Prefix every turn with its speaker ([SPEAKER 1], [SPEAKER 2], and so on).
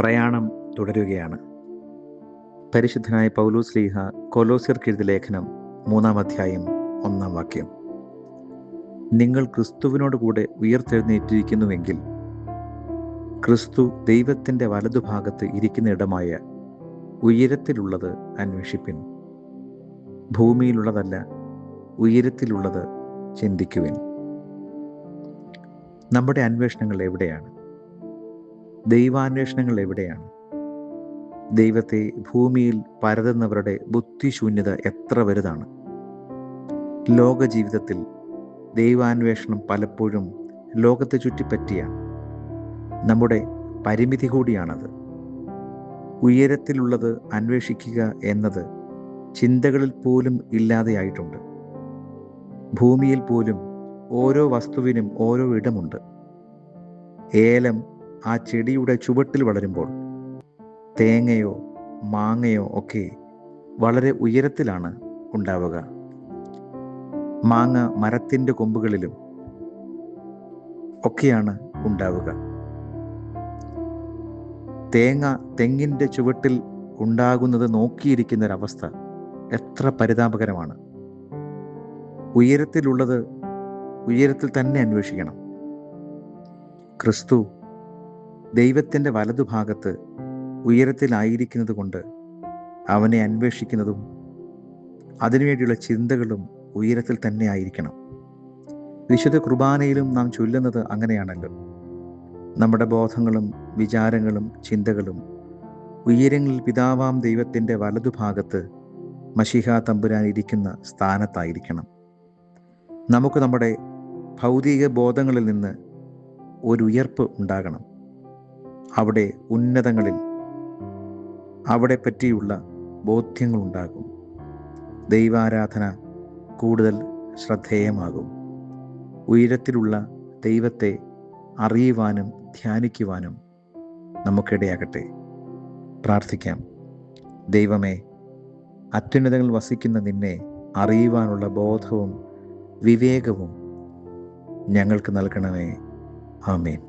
[SPEAKER 1] പ്രയാണം തുടരുകയാണ്. പരിശുദ്ധനായ പൗലോസ് ശ്ലീഹ കൊലോസ്യർക്ക് എഴുതിയ ലേഖനം 3-ാം അധ്യായം 1-ാം വാക്യം. നിങ്ങൾ ക്രിസ്തുവിനോട് കൂടെ ഉയർത്തെഴുന്നേറ്റിരിക്കുന്നുവെങ്കിൽ ക്രിസ്തു ദൈവത്തിൻ്റെ വലതുഭാഗത്ത് ഇരിക്കുന്ന ഇടമായ ഉയരത്തിലുള്ളത് അന്വേഷിപ്പിൻ. ഭൂമിയിലുള്ളതല്ല, ഉയരത്തിലുള്ളത് ചിന്തിക്കുവിൻ. നമ്മുടെ അന്വേഷണങ്ങൾ എവിടെയാണ്? ദൈവാന്വേഷണങ്ങൾ എവിടെയാണ്? ദൈവത്തെ ഭൂമിയിൽ പരതുന്നവരുടെ ബുദ്ധിശൂന്യത എത്ര വലുതാണ്! ലോക ജീവിതത്തിൽ ദൈവാന്വേഷണം പലപ്പോഴും ലോകത്തെ ചുറ്റിപ്പറ്റിയാണ്. നമ്മുടെ പരിമിതി കൂടിയാണത്. ഉയരത്തിലുള്ളത് അന്വേഷിക്കുക എന്നത് ചിന്തകളിൽ പോലും ഇല്ലാതെയായിട്ടുണ്ട്. ഭൂമിയിൽ പോലും ഓരോ വസ്തുവിനും ഓരോ ഇടമുണ്ട്. ഏലം ആ ചെടിയുടെ ചുവട്ടിൽ വളരുമ്പോൾ തേങ്ങയോ മാങ്ങയോ ഒക്കെ വളരെ ഉയരത്തിലാണ് ഉണ്ടാവുക. മാങ്ങ മരത്തിൻ്റെ കൊമ്പുകളിലും ഒക്കെയാണ് ഉണ്ടാവുക. തേങ്ങ തെങ്ങിൻ്റെ ചുവട്ടിൽ ഉണ്ടാകുന്നത് നോക്കിയിരിക്കുന്നൊരവസ്ഥ എത്ര പരിതാപകരമാണ്! ഉയരത്തിലുള്ളത് ഉയരത്തിൽ തന്നെ അന്വേഷിക്കണം. ക്രിസ്തു ദൈവത്തിൻ്റെ വലതുഭാഗത്ത് ഉയരത്തിലായിരിക്കുന്നത് കൊണ്ട് അവനെ അന്വേഷിക്കുന്നതും അതിനുവേണ്ടിയുള്ള ചിന്തകളും ഉയരത്തിൽ തന്നെ ആയിരിക്കണം. വിശുദ്ധ കുർബാനയിലും നാം ചൊല്ലുന്നത് അങ്ങനെയാണല്ലോ. നമ്മുടെ ബോധങ്ങളും വിചാരങ്ങളും ചിന്തകളും ഉയരങ്ങളിൽ പിതാവാം ദൈവത്തിൻ്റെ വലതുഭാഗത്ത് മശീഹാ തമ്പുരാൻ ഇരിക്കുന്ന സ്ഥാനത്തായിരിക്കണം. നമുക്ക് നമ്മുടെ ഭൗതിക ബോധങ്ങളിൽ നിന്ന് ഒരു ഉയർപ്പ് ഉണ്ടാകണം. അവിടെ ഉന്നതങ്ങളിൽ അവിടെ പറ്റിയുള്ള ബോധ്യങ്ങളുണ്ടാകും. ദൈവാരാധന കൂടുതൽ ശ്രദ്ധേയമാകും. ഉയരത്തിലുള്ള ദൈവത്തെ അറിയുവാനും ധ്യാനിക്കുവാനും നമുക്കിടയാകട്ടെ. പ്രാർത്ഥിക്കാം. ദൈവമേ, അത്യുന്നതങ്ങളിൽ വസിക്കുന്ന നിന്നെ അറിയുവാനുള്ള ബോധവും വിവേകവും ഞങ്ങൾക്ക് നൽകണമേ. ആമേൻ.